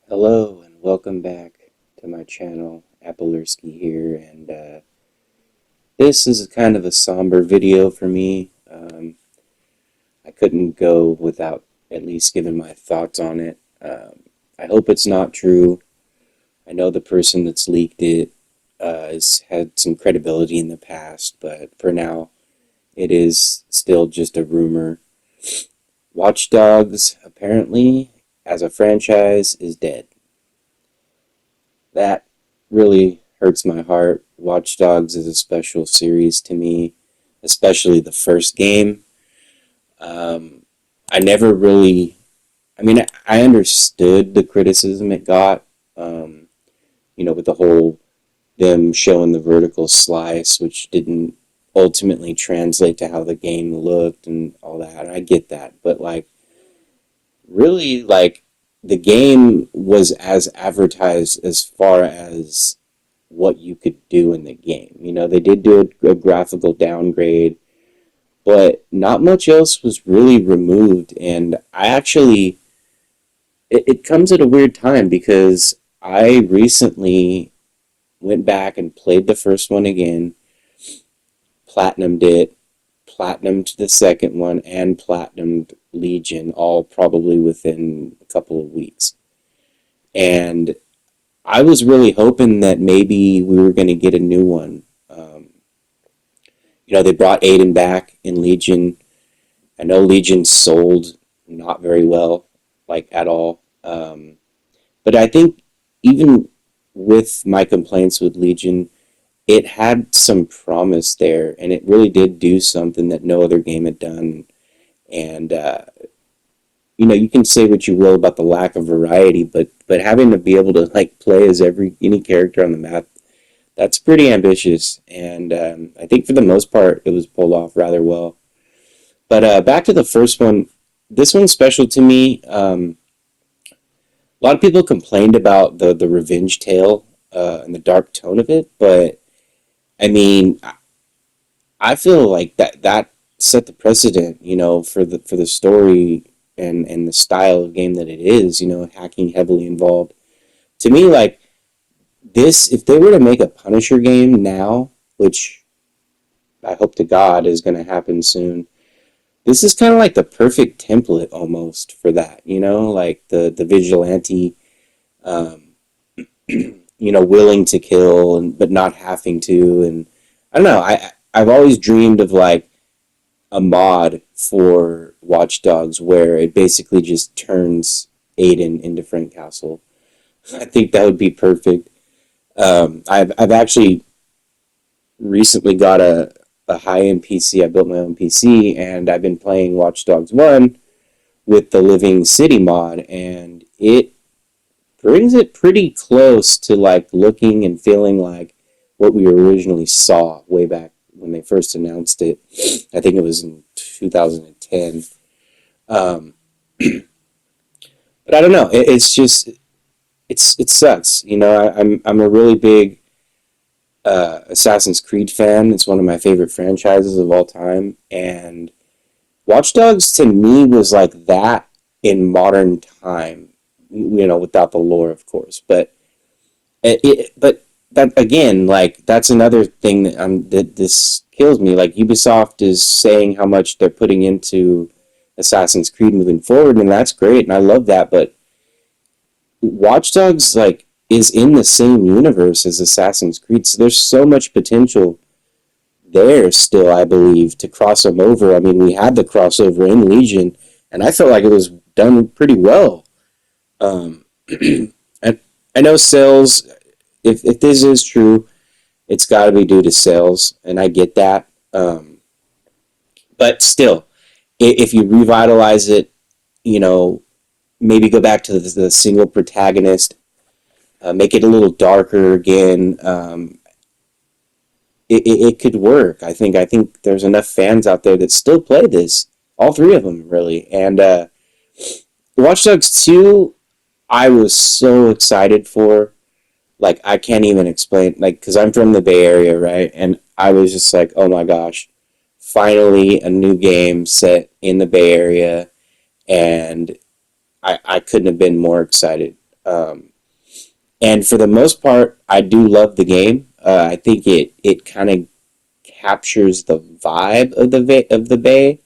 Hello and welcome back to my channel. Applersky here, and this is kind of a somber video for me. I couldn't go without at least giving my thoughts on it. I hope it's not true. I know the person that's leaked it has had some credibility in the past, but for now, it is still just a rumor. Watch Dogs, apparently, as a franchise, is dead. That really hurts my heart. Watch Dogs is a special series to me, especially the first game. Um, I never really, I understood the criticism it got, um, with the whole them showing the vertical slice, which didn't ultimately translate to how the game looked and all that. I get that, but really, the game was as advertised as far as what you could do in the game. They did do a graphical downgrade, but not much else was really removed. And it comes at a weird time because I recently went back and played the first one again, platinumed it, platinumed the second one, and platinumed Legion, all probably within a couple of weeks. And I was really hoping that maybe we were going to get a new one. They brought Aiden back in Legion. I know Legion sold not very well, like at all. But I think even with my complaints with Legion, it had some promise there, and it really did do something that no other game had done. And you can say what you will about the lack of variety, but having to be able to play as any character on the map, that's pretty ambitious. And I think for the most part, it was pulled off rather well. But back to the first one, this one's special to me. A lot of people complained about the revenge tale and the dark tone of it, but I mean, I feel like that set the precedent, for the story and the style of game that it is, hacking heavily involved. To me, this, if they were to make a Punisher game now, which I hope to God is going to happen soon, this is kind of like the perfect template almost for that, like the vigilante, um, willing to kill and but not having to, and I don't know. I've always dreamed of a mod for Watch Dogs where it basically just turns Aiden into Frank Castle. I think that would be perfect. I've actually recently got a high end PC. I built my own PC, and I've been playing Watch Dogs 1 with the Living City mod, and it brings it pretty close to looking and feeling like what we originally saw way back when they first announced it. I think it was in 2010. Um, but I don't know. It's just it sucks. I'm a really big Assassin's Creed fan. It's one of my favorite franchises of all time, and Watch Dogs to me was like that in modern time. Without the lore, of course, but that again, that's another thing that this kills me. Like Ubisoft is saying how much they're putting into Assassin's Creed moving forward, and that's great, and I love that. But Watch Dogs is in the same universe as Assassin's Creed, so there's so much potential there still, I believe, to cross them over. I mean, we had the crossover in Legion, and I felt like it was done pretty well. Um, and I know sales, if this is true, it's got to be due to sales, and I get that. But still, if you revitalize it, you know, maybe go back to the single protagonist, make it a little darker again. It could work. I think there's enough fans out there that still play this. All three of them, really. And Watch Dogs 2, I was so excited for. I can't even explain. Because I'm from the Bay Area, right? And I was just like, oh my gosh, finally a new game set in the Bay Area. And I couldn't have been more excited. Um, and for the most part, I do love the game. I think it kind of captures the vibe of the Bay.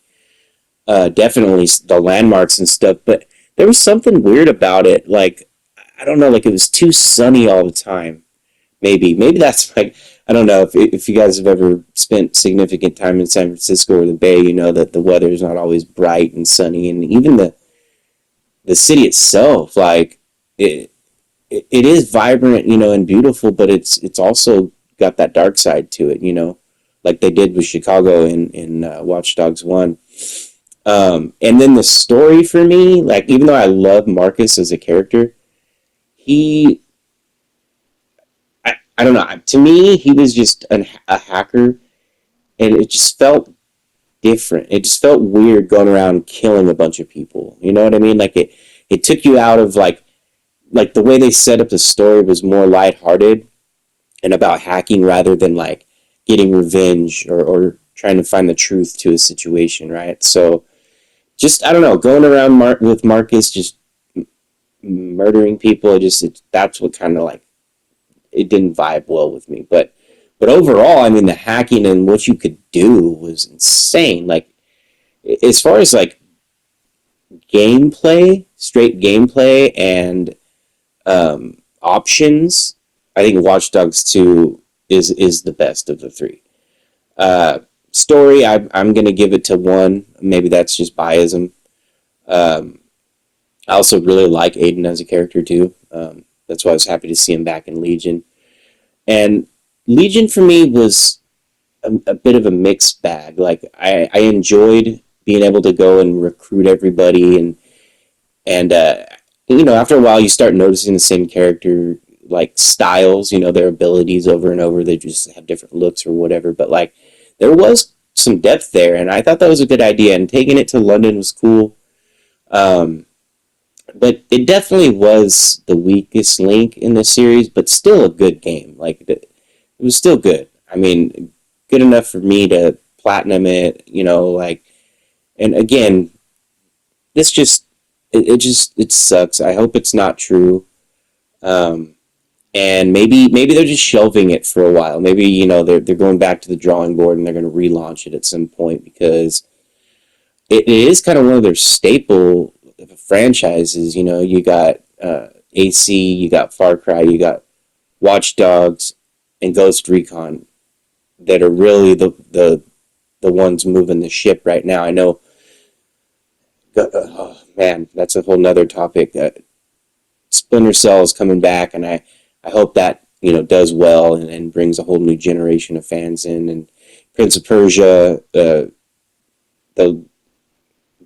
Definitely the landmarks and stuff, but there was something weird about it. Like I don't know, like it was too sunny all the time. Maybe that's like I don't know if you guys have ever spent significant time in San Francisco or the Bay, you know that the weather is not always bright and sunny, and even the city itself, like it it is vibrant, you know, and beautiful, but it's also got that dark side to it, you know, like they did with Chicago in Watch Dogs 1. And then the story for me, like even though I love Marcus as a character, he I don't know. To me, he was just a hacker, and it just felt different. It just felt weird going around killing a bunch of people. You know what I mean? Like it took you out of like the way they set up the story was more lighthearted and about hacking rather than like getting revenge or trying to find the truth to a situation, right? So just I don't know, going around with Marcus just murdering people. That's what kind of like it didn't vibe well with me. But overall, I mean, the hacking and what you could do was insane. Like as far as like gameplay, straight gameplay, and options, I think Watch Dogs 2 is the best of the three. Uh, Story, I'm gonna give it to one. Maybe that's just biasm. Um, I also really like Aiden as a character too. That's why I was happy to see him back in Legion. And Legion for me was a bit of a mixed bag. Like I enjoyed being able to go and recruit everybody, and you know, after a while you start noticing the same character like styles, you know, their abilities over and over. They just have different looks or whatever. But like there was some depth there, and I thought that was a good idea. And taking it to London was cool. Um, but it definitely was the weakest link in the series, but still a good game. Like it was still good. I mean, good enough for me to platinum it. You know, like, and again, this just it sucks. I hope it's not true. Um, and maybe they're just shelving it for a while. Maybe you know they're going back to the drawing board and they're going to relaunch it at some point because it is kind of one of their staple franchises. You know, you got AC, you got Far Cry, you got Watch Dogs, and Ghost Recon that are really the ones moving the ship right now. I know. Oh man, that's a whole nother topic. Splinter Cell is coming back, and I hope that you know does well and brings a whole new generation of fans in. And Prince of Persia, the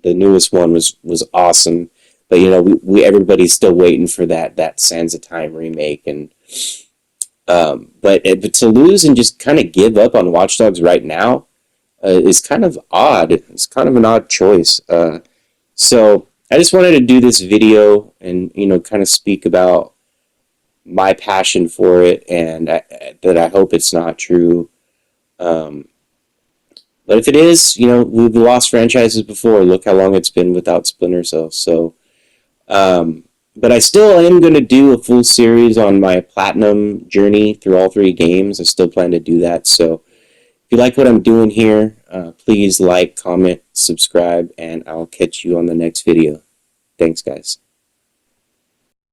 the newest one was awesome, but you know we everybody's still waiting for that Sands of Time remake, and but to lose and just kind of give up on Watch Dogs right now is kind of odd. It's kind of an odd choice. So I just wanted to do this video and you know kind of speak about my passion for it, and that I hope it's not true. Um, but if it is, you know, we've lost franchises before. Look how long it's been without Splinter Cell. So, but I still am going to do a full series on my platinum journey through all three games. I still plan to do that. So, if you like what I'm doing here, please like, comment, subscribe, and I'll catch you on the next video. Thanks, guys.